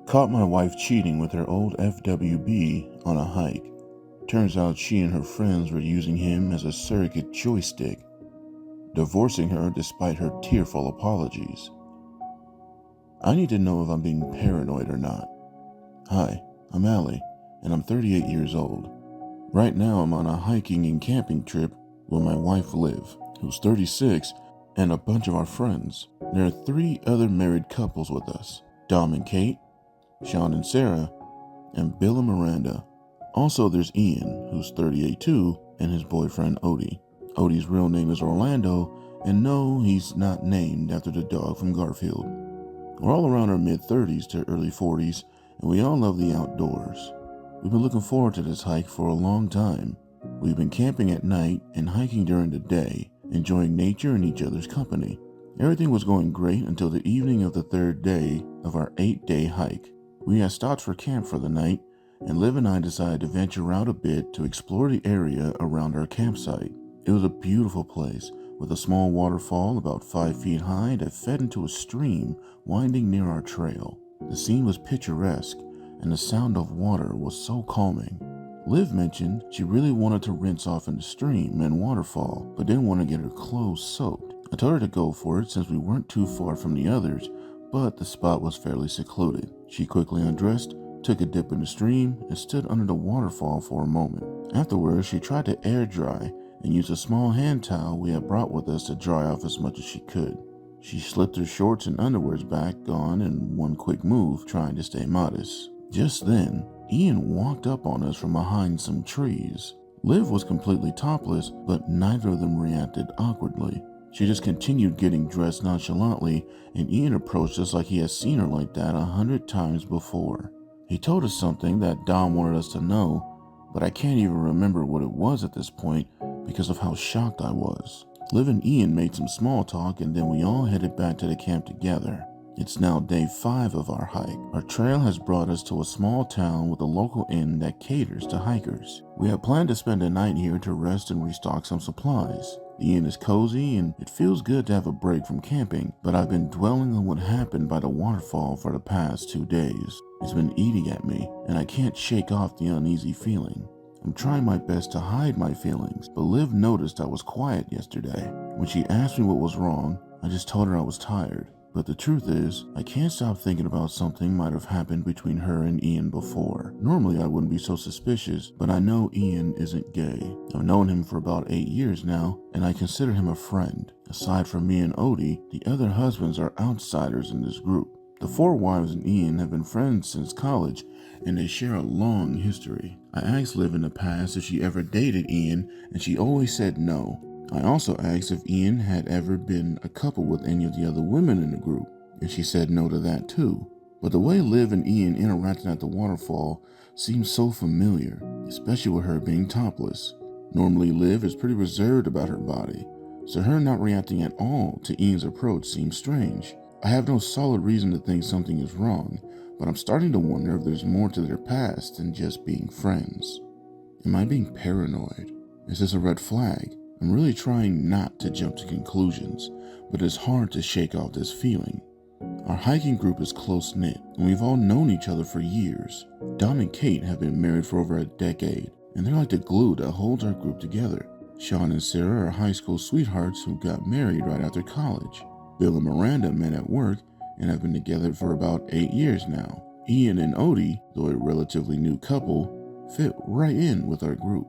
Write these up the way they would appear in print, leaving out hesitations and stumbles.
Caught my wife cheating with her old FWB on a hike. Turns out she and her friends were using him as a surrogate joystick, divorcing her despite her tearful apologies. I need to know if I'm being paranoid or not. Hi, I'm Allie, and I'm 38 years old. Right now I'm on a hiking and camping trip with my wife Liv, who's 36, and a bunch of our friends. There are 3 other married couples with us, Dom and Kate, Sean and Sarah, and Bill and Miranda. Also there's Ian, who's 38 too, and his boyfriend Odie. Odie's real name is Orlando, and no, he's not named after the dog from Garfield. We're all around our mid-30s to early 40s, and we all love the outdoors. We've been looking forward to this hike for a long time. We've been camping at night and hiking during the day, enjoying nature and each other's company. Everything was going great until the evening of the 3rd day of our 8-day hike. We had stopped for camp for the night, and Liv and I decided to venture out a bit to explore the area around our campsite. It was a beautiful place, with a small waterfall about 5 feet high that fed into a stream winding near our trail. The scene was picturesque, and the sound of water was so calming. Liv mentioned she really wanted to rinse off in the stream and waterfall, but didn't want to get her clothes soaked. I told her to go for it since we weren't too far from the others, but the spot was fairly secluded. She quickly undressed, took a dip in the stream, and stood under the waterfall for a moment. Afterwards, she tried to air dry and used a small hand towel we had brought with us to dry off as much as she could. She slipped her shorts and underwears back on in one quick move, trying to stay modest. Just then, Ian walked up on us from behind some trees. Liv was completely topless, but neither of them reacted awkwardly. She just continued getting dressed nonchalantly, and Ian approached us like he had seen her like that 100 times before. He told us something that Dom wanted us to know, but I can't even remember what it was at this point because of how shocked I was. Liv and Ian made some small talk, and then we all headed back to the camp together. It's now day 5 of our hike. Our trail has brought us to a small town with a local inn that caters to hikers. We had planned to spend a night here to rest and restock some supplies. The inn is cozy and it feels good to have a break from camping, but I've been dwelling on what happened by the waterfall for the past 2 days. It's been eating at me, and I can't shake off the uneasy feeling. I'm trying my best to hide my feelings, but Liv noticed I was quiet yesterday. When she asked me what was wrong, I just told her I was tired. But the truth is, I can't stop thinking about something might have happened between her and Ian before. Normally I wouldn't be so suspicious, but I know Ian isn't gay. I've known him for about 8 years now, and I consider him a friend. Aside from me and Odie, the other husbands are outsiders in this group. The 4 wives and Ian have been friends since college, and they share a long history. I asked Liv in the past if she ever dated Ian, and she always said no. I also asked if Ian had ever been a couple with any of the other women in the group, and she said no to that too. But the way Liv and Ian interacted at the waterfall seems so familiar, especially with her being topless. Normally Liv is pretty reserved about her body, so her not reacting at all to Ian's approach seems strange. I have no solid reason to think something is wrong, but I'm starting to wonder if there's more to their past than just being friends. Am I being paranoid? Is this a red flag? I'm really trying not to jump to conclusions, but it's hard to shake off this feeling. Our hiking group is close-knit, and we've all known each other for years. Dom and Kate have been married for over a decade, and they're like the glue that holds our group together. Sean and Sarah are high school sweethearts who got married right after college. Bill and Miranda met at work and have been together for about 8 years now. Ian and Odie, though a relatively new couple, fit right in with our group.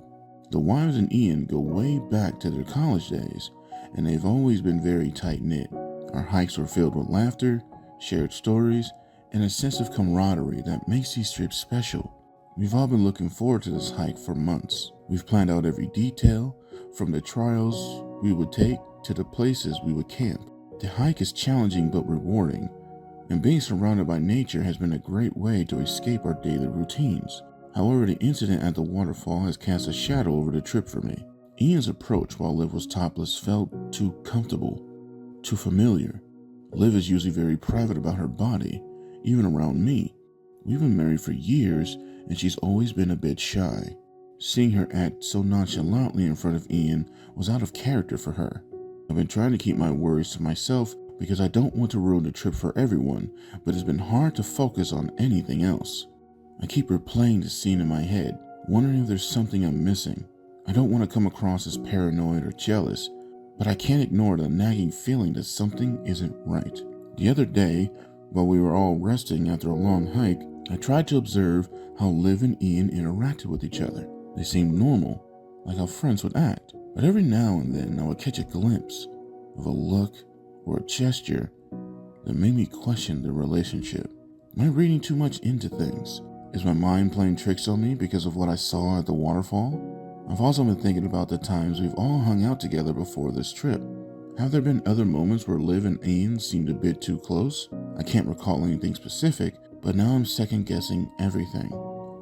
The wives and Ian go way back to their college days, and they've always been very tight-knit. Our hikes were filled with laughter, shared stories, and a sense of camaraderie that makes these trips special. We've all been looking forward to this hike for months. We've planned out every detail, from the trials we would take to the places we would camp. The hike is challenging but rewarding, and being surrounded by nature has been a great way to escape our daily routines. However, the incident at the waterfall has cast a shadow over the trip for me. Ian's approach while Liv was topless felt too comfortable, too familiar. Liv is usually very private about her body, even around me. We've been married for years, and she's always been a bit shy. Seeing her act so nonchalantly in front of Ian was out of character for her. I've been trying to keep my worries to myself because I don't want to ruin the trip for everyone, but it's been hard to focus on anything else. I keep replaying the scene in my head, wondering if there's something I'm missing. I don't want to come across as paranoid or jealous, but I can't ignore the nagging feeling that something isn't right. The other day, while we were all resting after a long hike, I tried to observe how Liv and Ian interacted with each other. They seemed normal, like how friends would act, but every now and then I would catch a glimpse of a look or a gesture that made me question their relationship. Am I reading too much into things? Is my mind playing tricks on me because of what I saw at the waterfall? I've also been thinking about the times we've all hung out together before this trip. Have there been other moments where Liv and Ian seemed a bit too close? I can't recall anything specific, but now I'm second guessing everything.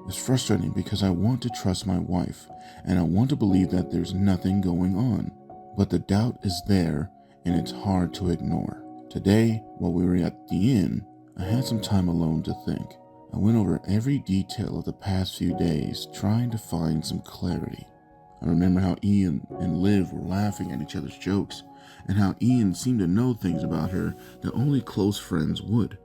It's frustrating because I want to trust my wife, and I want to believe that there's nothing going on. But the doubt is there, and it's hard to ignore. Today, while we were at the inn, I had some time alone to think. I went over every detail of the past few days, trying to find some clarity. I remember how Ian and Liv were laughing at each other's jokes, and how Ian seemed to know things about her that only close friends would.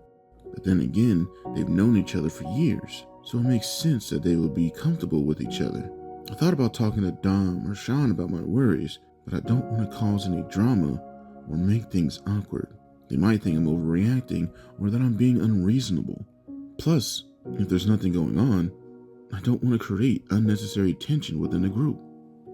But then again, they've known each other for years, so it makes sense that they would be comfortable with each other. I thought about talking to Dom or Sean about my worries, but I don't want to cause any drama or make things awkward. They might think I'm overreacting or that I'm being unreasonable. Plus, if there's nothing going on, I don't want to create unnecessary tension within the group.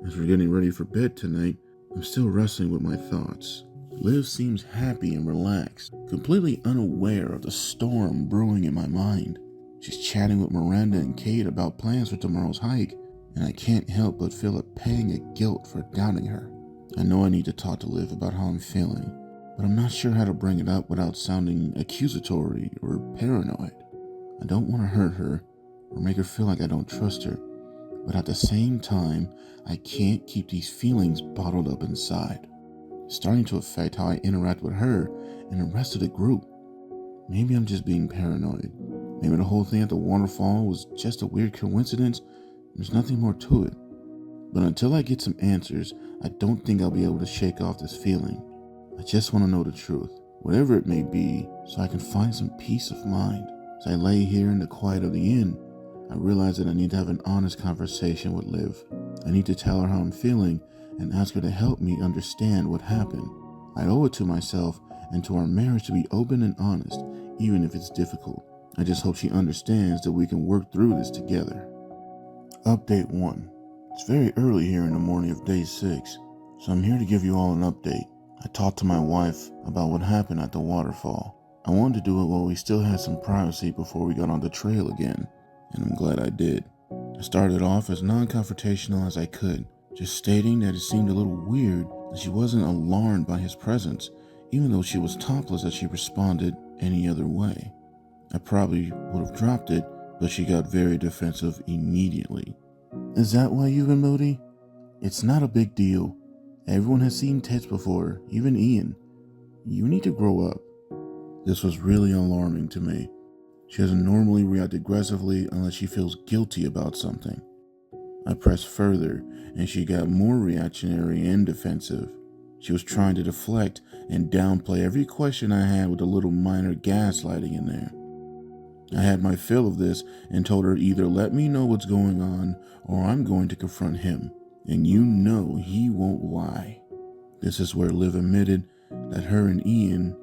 As we're getting ready for bed tonight, I'm still wrestling with my thoughts. Liv seems happy and relaxed, completely unaware of the storm brewing in my mind. She's chatting with Miranda and Kate about plans for tomorrow's hike, and I can't help but feel a pang of guilt for doubting her. I know I need to talk to Liv about how I'm feeling, but I'm not sure how to bring it up without sounding accusatory or paranoid. I don't want to hurt her or make her feel like I don't trust her, but at the same time, I can't keep these feelings bottled up inside. It's starting to affect how I interact with her and the rest of the group. Maybe I'm just being paranoid. Maybe the whole thing at the waterfall was just a weird coincidence and there's nothing more to it. But until I get some answers, I don't think I'll be able to shake off this feeling. I just want to know the truth, whatever it may be, so I can find some peace of mind. As I lay here in the quiet of the inn, I realize that I need to have an honest conversation with Liv. I need to tell her how I'm feeling and ask her to help me understand what happened. I owe it to myself and to our marriage to be open and honest, even if it's difficult. I just hope she understands that we can work through this together. Update 1. It's very early here in the morning of day 6, so I'm here to give you all an update. I talked to my wife about what happened at the waterfall. I wanted to do it while we still had some privacy before we got on the trail again, and I'm glad I did. I started off as non-confrontational as I could, just stating that it seemed a little weird that she wasn't alarmed by his presence, even though she was topless as she responded any other way. I probably would have dropped it, but she got very defensive immediately. Is that why you've been moody? It's not a big deal. Everyone has seen tits before, even Ian. You need to grow up. This was really alarming to me. She doesn't normally react aggressively unless she feels guilty about something. I pressed further, and she got more reactionary and defensive. She was trying to deflect and downplay every question I had with a little minor gaslighting in there. I had my fill of this and told her either let me know what's going on or I'm going to confront him. And you know he won't lie. This is where Liv admitted that her and Ian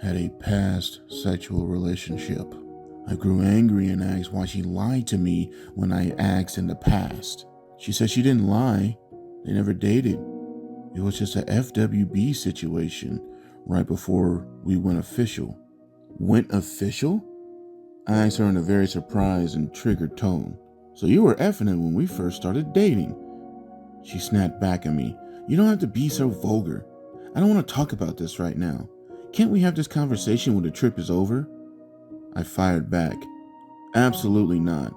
had a past sexual relationship. I grew angry and asked why she lied to me when I asked in the past. She said she didn't lie. They never dated. It was just a FWB situation right before we went official. Went official? I asked her in a very surprised and triggered tone. So you were effing it when we first started dating. She snapped back at me. You don't have to be so vulgar. I don't want to talk about this right now. Can't we have this conversation when the trip is over? I fired back. Absolutely not.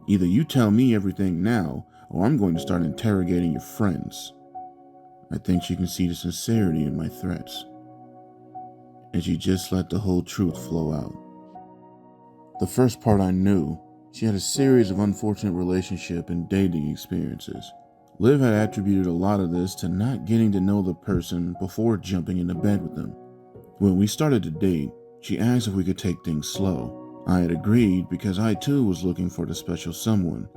Either you tell me everything now, or I'm going to start interrogating your friends. I think she can see the sincerity in my threats. And she just let the whole truth flow out. The first part I knew, she had a series of unfortunate relationship and dating experiences. Liv had attributed a lot of this to not getting to know the person before jumping into bed with them. When we started to date, she asked if we could take things slow. I had agreed because I too was looking for the special someone,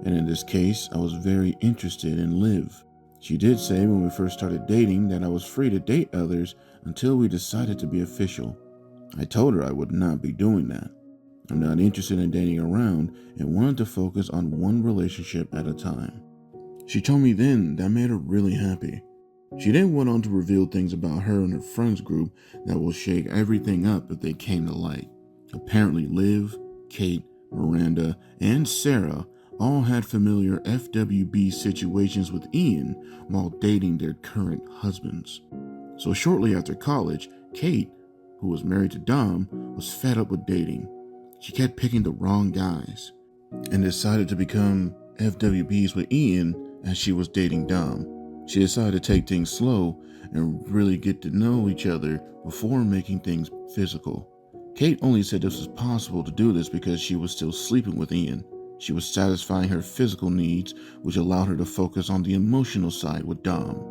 and in this case, I was very interested in Liv. She did say when we first started dating that I was free to date others until we decided to be official. I told her I would not be doing that. I'm not interested in dating around and wanted to focus on one relationship at a time. She told me then that made her really happy. She then went on to reveal things about her and her friends group that will shake everything up if they came to light. Apparently Liv, Kate, Miranda, and Sarah all had familiar FWB situations with Ian while dating their current husbands. So shortly after college, Kate, who was married to Dom, was fed up with dating. She kept picking the wrong guys and decided to become FWBs with Ian as she was dating Dom. She decided to take things slow and really get to know each other before making things physical. Kate only said this was possible to do this because she was still sleeping with Ian. She was satisfying her physical needs, which allowed her to focus on the emotional side with Dom.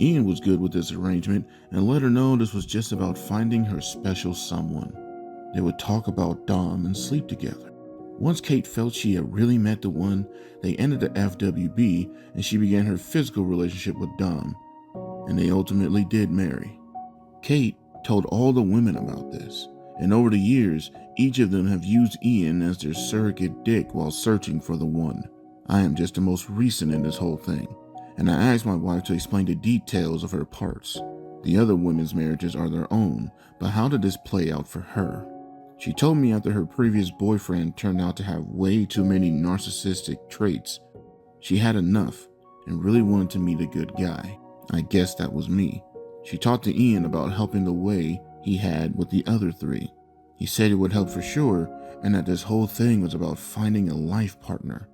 Ian was good with this arrangement and let her know this was just about finding her special someone. They would talk about Dom and sleep together. Once Kate felt she had really met the one, they ended the FWB and she began her physical relationship with Dom, and they ultimately did marry. Kate told all the women about this, and over the years, each of them have used Ian as their surrogate dick while searching for the one. I am just the most recent in this whole thing, and I asked my wife to explain the details of her parts. The other women's marriages are their own, but how did this play out for her? She told me after her previous boyfriend turned out to have way too many narcissistic traits, she had enough and really wanted to meet a good guy. I guess that was me. She talked to Ian about helping the way he had with the other three. He said it would help for sure, and that this whole thing was about finding a life partner.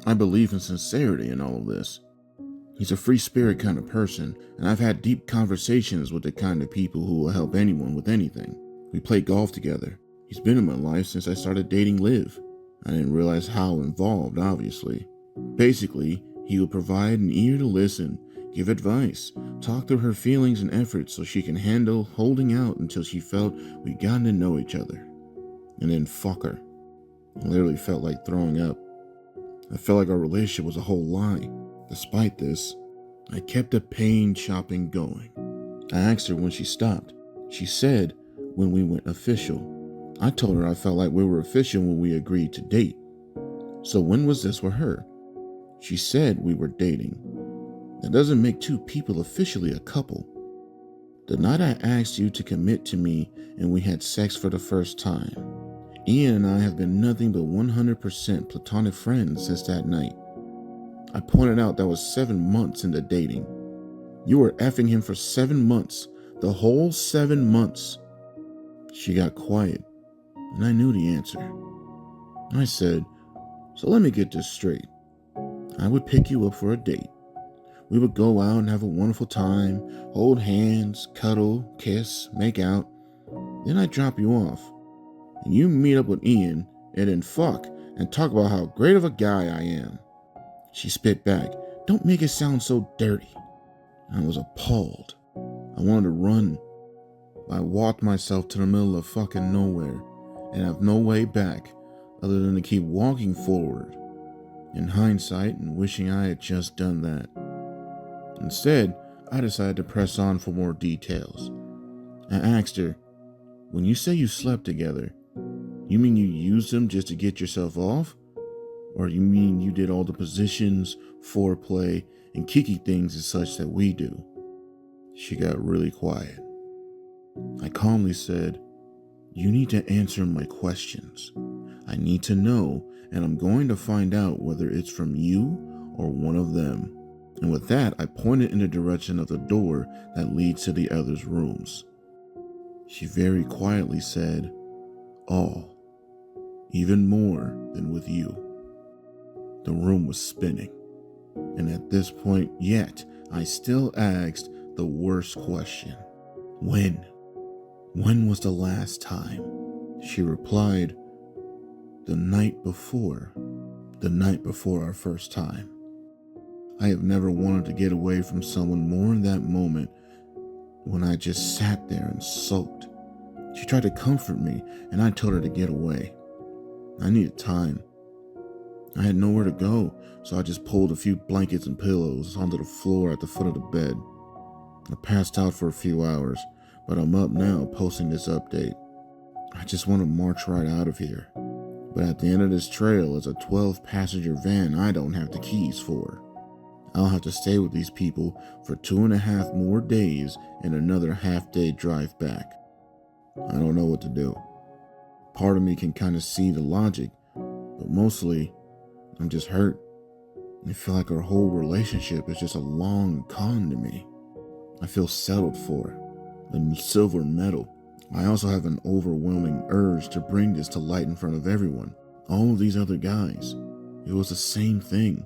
I believe in sincerity in all of this. He's a free spirit kind of person, and I've had deep conversations with the kind of people who will help anyone with anything. We play golf together. He's been in my life since I started dating Liv. I didn't realize how involved, obviously. Basically, he would provide an ear to listen, give advice, talk through her feelings and efforts so she can handle holding out until she felt we'd gotten to know each other. And then fuck her. I literally felt like throwing up. I felt like our relationship was a whole lie. Despite this, I kept the pain chopping going. I asked her when she stopped. She said when we went official. I told her I felt like we were official when we agreed to date. So when was this for her? She said we were dating. That doesn't make two people officially a couple. The night I asked you to commit to me and we had sex for the first time, Ian and I have been nothing but 100% platonic friends since that night. I pointed out that was 7 months into dating. You were effing him for 7 months, the whole 7 months. She got quiet, and I knew the answer. I said, so let me get this straight. I would pick you up for a date. We would go out and have a wonderful time, hold hands, cuddle, kiss, make out. Then I'd drop you off, and you meet up with Ian, and then fuck, and talk about how great of a guy I am. She spit back, don't make it sound so dirty. I was appalled. I wanted to run. I walked myself to the middle of fucking nowhere and have no way back other than to keep walking forward. In hindsight and wishing I had just done that. Instead, I decided to press on for more details. I asked her, when you say you slept together, you mean you used them just to get yourself off? Or you mean you did all the positions, foreplay, and kiki things and such that we do? She got really quiet. I calmly said, you need to answer my questions. I need to know, and I'm going to find out whether it's from you or one of them. And with that, I pointed in the direction of the door that leads to the others' rooms. She very quietly said, all, even more than with you. The room was spinning, and at this point yet, I still asked the worst question. When? When was the last time? She replied, the night before our first time. I have never wanted to get away from someone more in that moment, when I just sat there and sulked. She tried to comfort me, and I told her to get away. I needed time. I had nowhere to go, so I just pulled a few blankets and pillows onto the floor at the foot of the bed. I passed out for a few hours, but I'm up now posting this update. I just want to march right out of here. But at the end of this trail is a 12-passenger van I don't have the keys for. I'll have to stay with these people for 2.5 more days and another half-day drive back. I don't know what to do. Part of me can kind of see the logic, but mostly I'm just hurt. I feel like our whole relationship is just a long con to me. I feel settled for, a silver medal. I also have an overwhelming urge to bring this to light in front of everyone. All of these other guys, it was the same thing.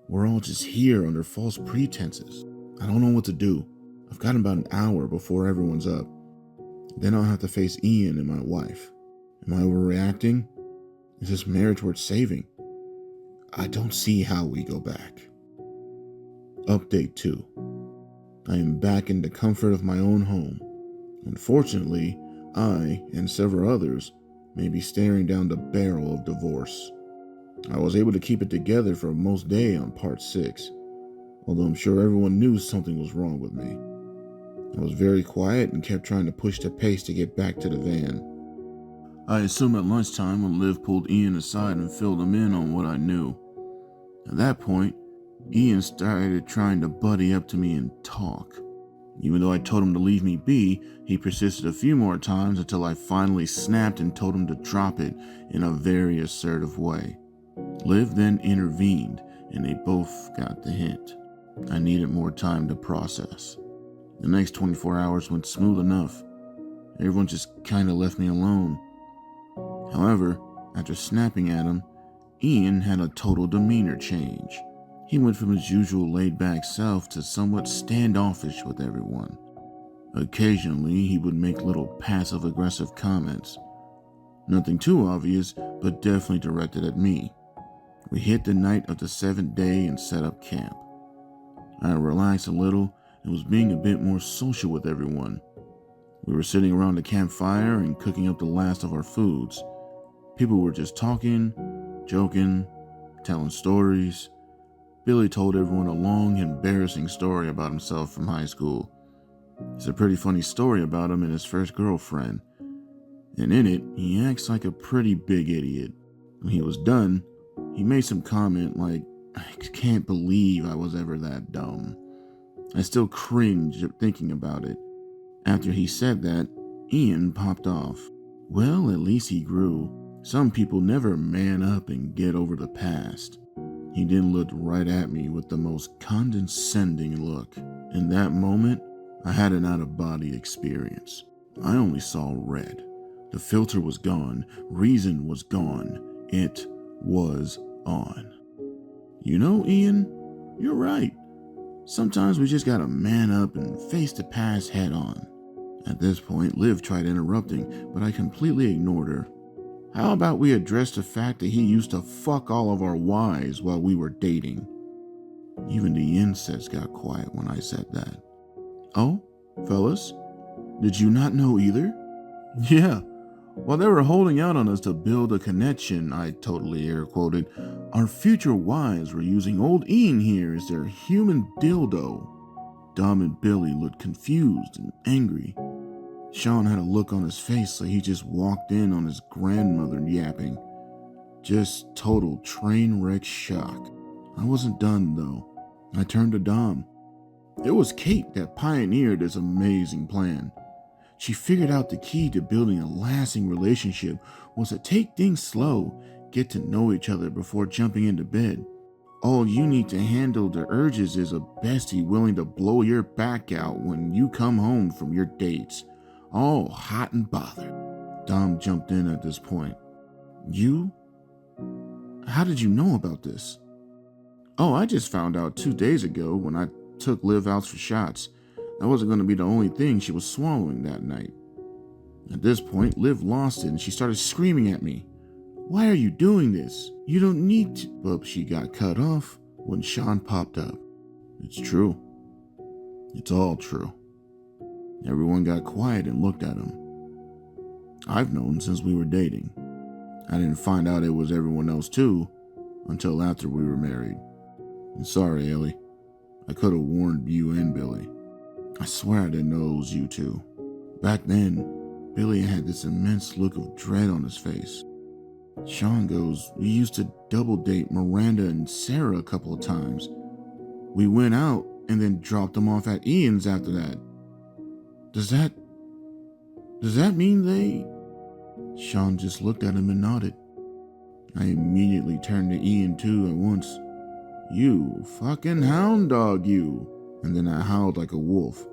We're all just here under false pretenses. I don't know what to do. I've got about an hour before everyone's up. Then I'll have to face Ian and my wife. Am I overreacting? Is this marriage worth saving? I don't see how we go back. Update 2. I am back in the comfort of my own home. Unfortunately, I and several others may be staring down the barrel of divorce. I was able to keep it together for most day on part 6, although I'm sure everyone knew something was wrong with me. I was very quiet and kept trying to push the pace to get back to the van. I assumed at lunchtime when Liv pulled Ian aside and filled him in on what I knew. At that point, Ian started trying to buddy up to me and talk. Even though I told him to leave me be, he persisted a few more times until I finally snapped and told him to drop it in a very assertive way. Liv then intervened, and they both got the hint. I needed more time to process. The next 24 hours went smooth enough. Everyone just kind of left me alone. However, after snapping at him, Ian had a total demeanor change. He went from his usual laid-back self to somewhat standoffish with everyone. Occasionally, he would make little passive-aggressive comments. Nothing too obvious, but definitely directed at me. We hit the night of the 7th day and set up camp. I relaxed a little and was being a bit more social with everyone. We were sitting around the campfire and cooking up the last of our foods. People were just talking, joking, telling stories. Billy told everyone a long, embarrassing story about himself from high school. It's a pretty funny story about him and his first girlfriend. And in it, he acts like a pretty big idiot. When he was done, he made some comment like, "I can't believe I was ever that dumb." I still cringe thinking about it. After he said that, Ian popped off. Well, at least he grew. Some people never man up and get over the past. He then looked right at me with the most condescending look. In that moment, I had an out-of-body experience. I only saw red. The filter was gone. Reason was gone. It was on. You know, Ian, you're right. Sometimes we just gotta man up and face the past head on. At this point, Liv tried interrupting, but I completely ignored her. How about we address the fact that he used to fuck all of our wives while we were dating? Even the insects got quiet when I said that. Oh, fellas, did you not know either? Yeah, while they were holding out on us to build a connection, I totally air quoted, our future wives were using old Ian here as their human dildo. Dom and Billy looked confused and angry. Sean had a look on his face like he just walked in on his grandmother yapping. Just total train wreck shock. I wasn't done though. I turned to Dom. It was Kate that pioneered this amazing plan. She figured out the key to building a lasting relationship was to take things slow, get to know each other before jumping into bed. All you need to handle the urges is a bestie willing to blow your back out when you come home from your dates. All hot and bothered. Dom jumped in at this point. You? How did you know about this? Oh, I just found out 2 days ago when I took Liv out for shots. That wasn't going to be the only thing she was swallowing that night. At this point, Liv lost it and she started screaming at me. Why are you doing this? You don't need to. But she got cut off when Sean popped up. It's true. It's all true. Everyone got quiet and looked at him. I've known since we were dating. I didn't find out it was everyone else too until after we were married. And sorry, Ellie. I could have warned you and Billy. I swear I didn't know it was you two. Back then, Billy had this immense look of dread on his face. Sean goes, we used to double date Miranda and Sarah a couple of times. We went out and then dropped them off at Ian's after that. Does that mean they... Sean just looked at him and nodded. I immediately turned to Ian too at once. You fucking hound dog, you. And then I howled like a wolf,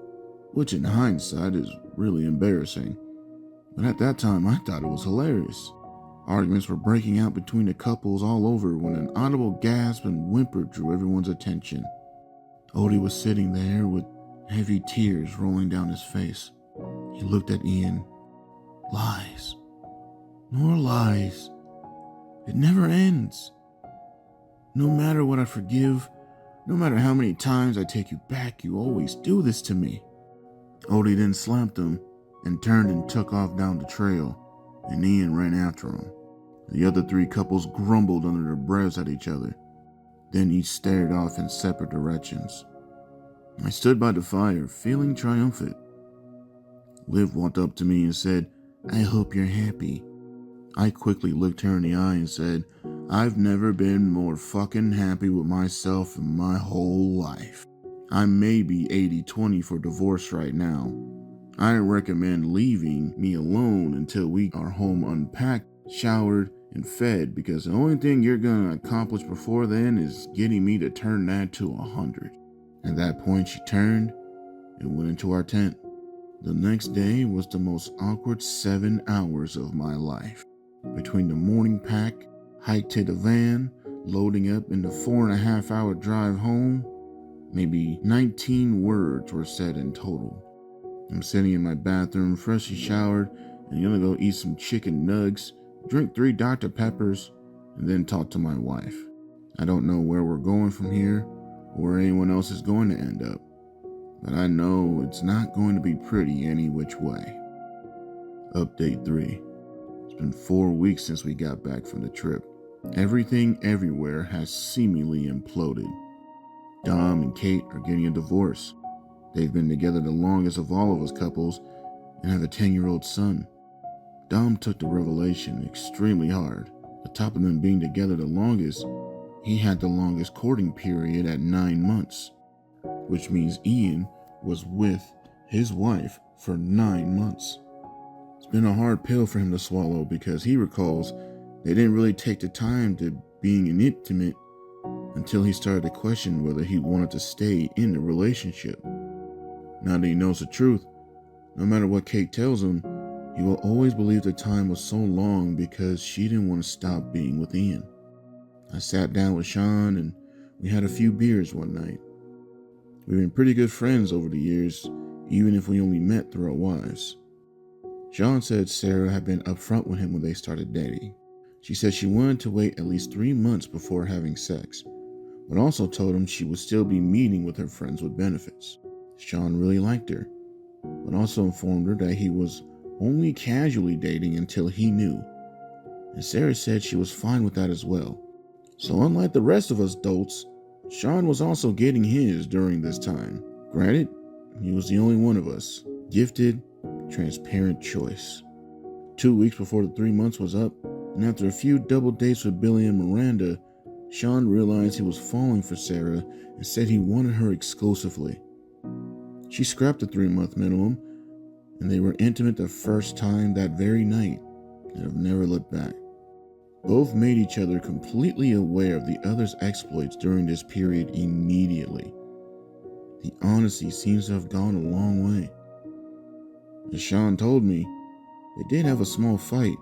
which in hindsight is really embarrassing. But at that time, I thought it was hilarious. Arguments were breaking out between the couples all over when an audible gasp and whimper drew everyone's attention. Odie was sitting there with heavy tears rolling down his face. He looked at Ian. Lies. More lies. It never ends. No matter what I forgive, no matter how many times I take you back, you always do this to me. Odie then slapped him and turned and took off down the trail, and Ian ran after him. The other three couples grumbled under their breaths at each other. Then each stared off in separate directions. I stood by the fire, feeling triumphant. Liv walked up to me and said, I hope you're happy. I quickly looked her in the eye and said, I've never been more fucking happy with myself in my whole life. I may be 80-20 for divorce right now. I recommend leaving me alone until we are home unpacked, showered, and fed, because the only thing you're gonna accomplish before then is getting me to turn that to 100. At that point, she turned and went into our tent. The next day was the most awkward 7 hours of my life. Between the morning pack, hike to the van, loading up in the 4.5-hour drive home, maybe 19 words were said in total. I'm sitting in my bathroom, freshly showered, and gonna go eat some chicken nugs, drink 3 Dr. Peppers, and then talk to my wife. I don't know where we're going from here, or where anyone else is going to end up, but I know it's not going to be pretty any which way. Update 3. It's been 4 weeks since we got back from the trip. Everything everywhere has seemingly imploded. Dom and Kate are getting a divorce. They've been together the longest of all of us couples and have a 10-year-old son. Dom took the revelation extremely hard. On top of them being together the longest, he had the longest courting period at 9 months, which means Ian was with his wife for 9 months. It's been a hard pill for him to swallow because he recalls they didn't really take the time to being intimate until he started to question whether he wanted to stay in the relationship. Now that he knows the truth, no matter what Kate tells him, he will always believe the time was so long because she didn't want to stop being with Ian. I sat down with Sean and we had a few beers one night. We've been pretty good friends over the years, even if we only met through our wives. Sean said Sarah had been upfront with him when they started dating. She said she wanted to wait at least 3 months before having sex, but also told him she would still be meeting with her friends with benefits. Sean really liked her, but also informed her that he was only casually dating until he knew. And Sarah said she was fine with that as well. So unlike the rest of us dolts, Sean was also getting his during this time. Granted, he was the only one of us. Gifted, transparent choice. 2 weeks before the 3 months was up, and after a few double dates with Billy and Miranda, Sean realized he was falling for Sarah and said he wanted her exclusively. She scrapped the 3-month minimum, and they were intimate the first time that very night and have never looked back. Both made each other completely aware of the other's exploits during this period immediately. The honesty seems to have gone a long way. As Sean told me, they did have a small fight,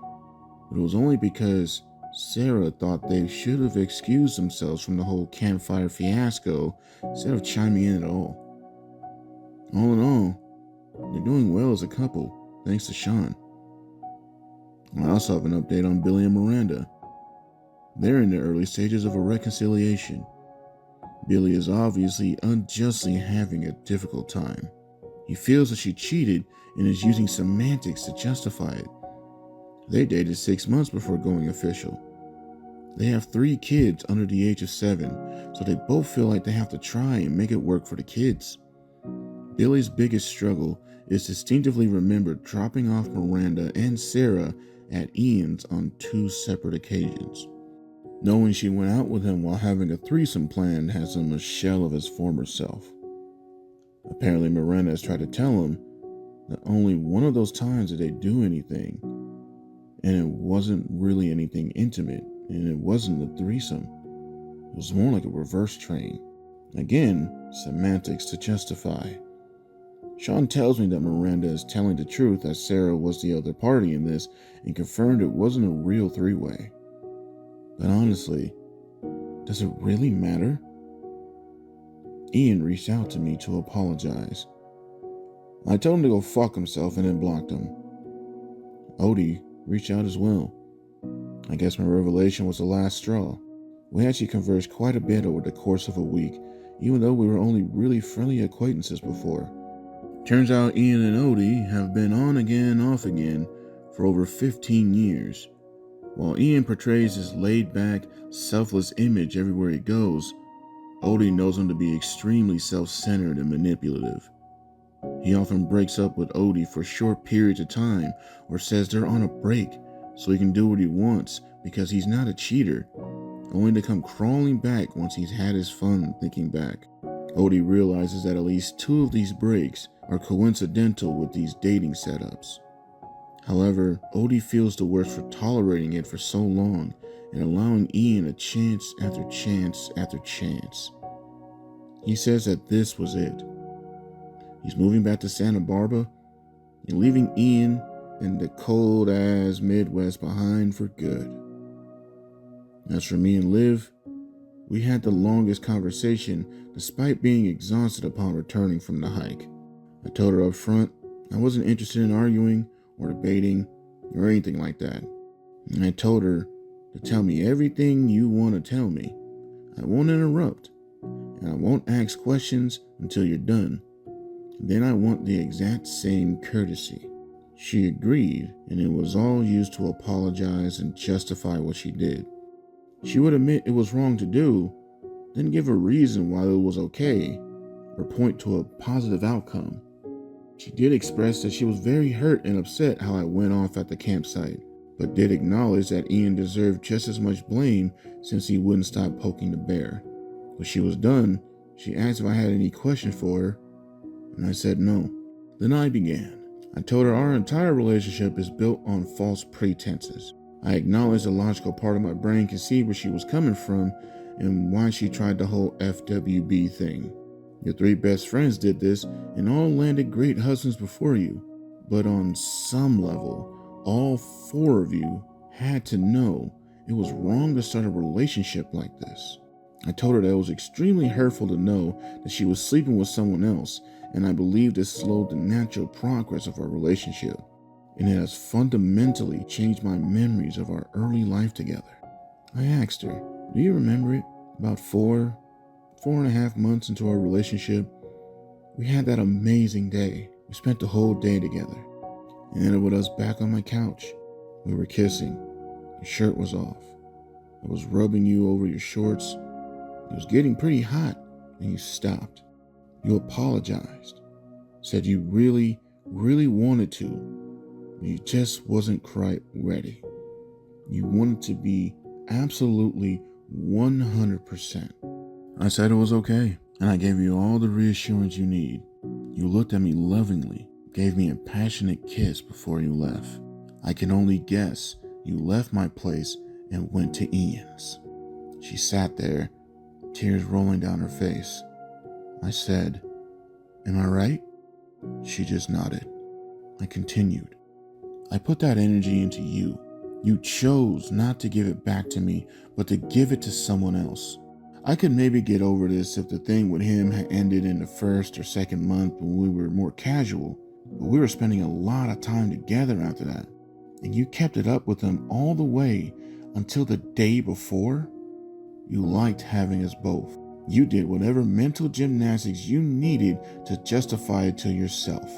but it was only because Sarah thought they should have excused themselves from the whole campfire fiasco instead of chiming in at all. All in all, they're doing well as a couple, thanks to Sean. I also have an update on Billy and Miranda. They're in the early stages of a reconciliation. Billy is obviously unjustly having a difficult time. He feels that she cheated and is using semantics to justify it. They dated 6 months before going official. They have 3 kids under the age of 7, so they both feel like they have to try and make it work for the kids. Billy's biggest struggle is distinctively remembered dropping off Miranda and Sarah at Ian's on 2 separate occasions. Knowing she went out with him while having a threesome planned has him a shell of his former self. Apparently Miranda has tried to tell him that only one of those times did they do anything, and it wasn't really anything intimate, and it wasn't a threesome. It was more like a reverse train. Again, semantics to justify. Sean tells me that Miranda is telling the truth as Sarah was the other party in this and confirmed it wasn't a real 3-way. But honestly, does it really matter? Ian reached out to me to apologize. I told him to go fuck himself and then blocked him. Odie reached out as well. I guess my revelation was the last straw. We actually conversed quite a bit over the course of a week, even though we were only really friendly acquaintances before. Turns out Ian and Odie have been on again, off again for over 15 years. While Ian portrays his laid-back, selfless image everywhere he goes, Odie knows him to be extremely self-centered and manipulative. He often breaks up with Odie for short periods of time or says they're on a break so he can do what he wants because he's not a cheater, only to come crawling back once he's had his fun thinking back. Odie realizes that at least 2 of these breaks are coincidental with these dating setups. However, Odie feels the worst for tolerating it for so long and allowing Ian a chance after chance after chance. He says that this was it. He's moving back to Santa Barbara and leaving Ian and the cold-ass Midwest behind for good. As for me and Liv, we had the longest conversation despite being exhausted upon returning from the hike. I told her up front I wasn't interested in arguing or debating or anything like that. And I told her to tell me everything you want to tell me. I won't interrupt, and I won't ask questions until you're done. Then I want the exact same courtesy. She agreed, and it was all used to apologize and justify what she did. She would admit it was wrong to do, then give a reason why it was okay, or point to a positive outcome. She did express that she was very hurt and upset how I went off at the campsite, but did acknowledge that Ian deserved just as much blame since he wouldn't stop poking the bear. When she was done, she asked if I had any questions for her, and I said no. Then I began. I told her our entire relationship is built on false pretenses. I acknowledged the logical part of my brain could see where she was coming from and why she tried the whole FWB thing. Your 3 best friends did this and all landed great husbands before you. But on some level, all 4 of you had to know it was wrong to start a relationship like this. I told her that it was extremely hurtful to know that she was sleeping with someone else, and I believe this slowed the natural progress of our relationship. And it has fundamentally changed my memories of our early life together. I asked her, do you remember it? About 4.5 months into our relationship, we had that amazing day. We spent the whole day together. And ended with us back on my couch. We were kissing. Your shirt was off. I was rubbing you over your shorts. It was getting pretty hot, and you stopped. You apologized. Said you really, really wanted to, but you just wasn't quite ready. You wanted to be absolutely 100%. I said it was okay, and I gave you all the reassurance you need. You looked at me lovingly, gave me a passionate kiss before you left. I can only guess you left my place and went to Ian's. She sat there, tears rolling down her face. I said, am I right? She just nodded. I continued. I put that energy into you. You chose not to give it back to me, but to give it to someone else. I could maybe get over this if the thing with him had ended in the 1st or 2nd month when we were more casual, but we were spending a lot of time together after that. And you kept it up with him all the way until the day before? You liked having us both. You did whatever mental gymnastics you needed to justify it to yourself,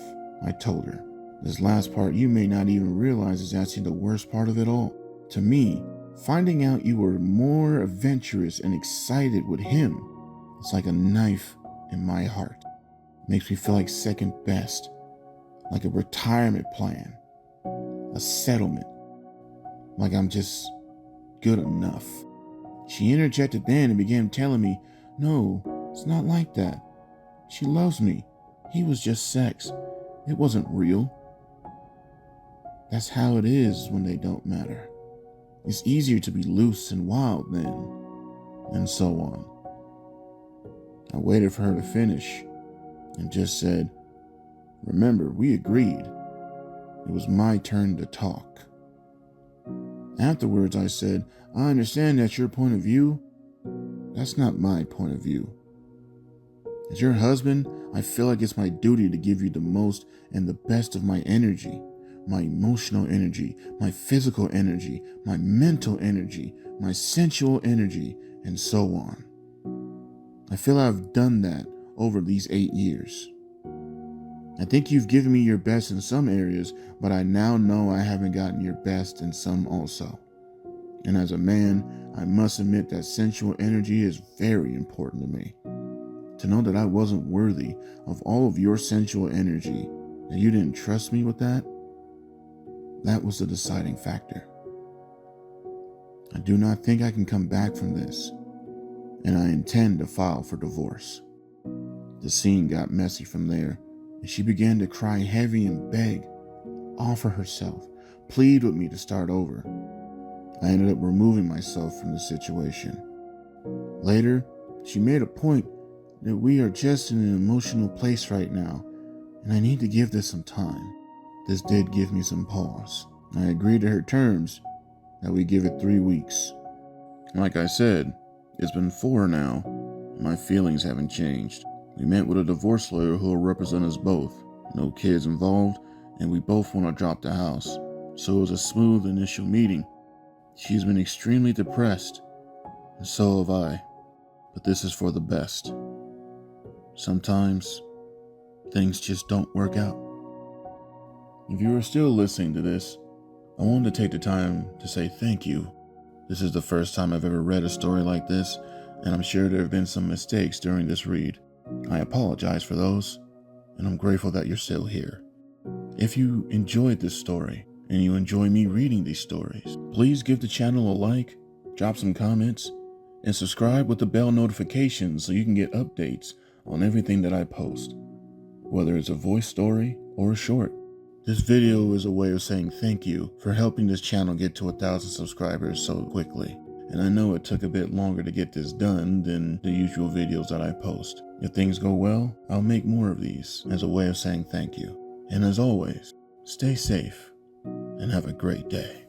I told her. This last part you may not even realize is actually the worst part of it all. To me, finding out you were more adventurous and excited with him, it's like a knife in my heart. Makes me feel like second best, like a retirement plan, a settlement, like I'm just good enough. She interjected then and began telling me, no, it's not like that. She loves me. He was just sex. It wasn't real. That's how it is when they don't matter. It's easier to be loose and wild then, and so on. I waited for her to finish and just said, remember, we agreed. It was my turn to talk. Afterwards, I said, I understand that's your point of view. That's not my point of view. As your husband, I feel like it's my duty to give you the most and the best of my energy, my emotional energy, my physical energy, my mental energy, my sensual energy, and so on. I feel I've done that over these 8 years. I think you've given me your best in some areas, but I now know I haven't gotten your best in some also. And as a man, I must admit that sensual energy is very important to me. To know that I wasn't worthy of all of your sensual energy, that you didn't trust me with that was the deciding factor. I do not think I can come back from this, and I intend to file for divorce. The scene got messy from there, and she began to cry heavy and beg, offer herself, plead with me to start over. I ended up removing myself from the situation. Later, she made a point that we are just in an emotional place right now, and I need to give this some time. This did give me some pause. I agreed to her terms that we give it 3 weeks. Like I said, it's been 4 now. My feelings haven't changed. We met with a divorce lawyer who will represent us both. No kids involved, and we both want to drop the house. So it was a smooth initial meeting. She's been extremely depressed, and so have I. But this is for the best. Sometimes, things just don't work out. If you are still listening to this, I wanted to take the time to say thank you. This is the first time I've ever read a story like this, and I'm sure there have been some mistakes during this read. I apologize for those, and I'm grateful that you're still here. If you enjoyed this story, and you enjoy me reading these stories, please give the channel a like, drop some comments, and subscribe with the bell notifications so you can get updates on everything that I post, whether it's a voice story or a short. This video is a way of saying thank you for helping this channel get to 1,000 subscribers so quickly. And I know it took a bit longer to get this done than the usual videos that I post. If things go well, I'll make more of these as a way of saying thank you. And as always, stay safe and have a great day.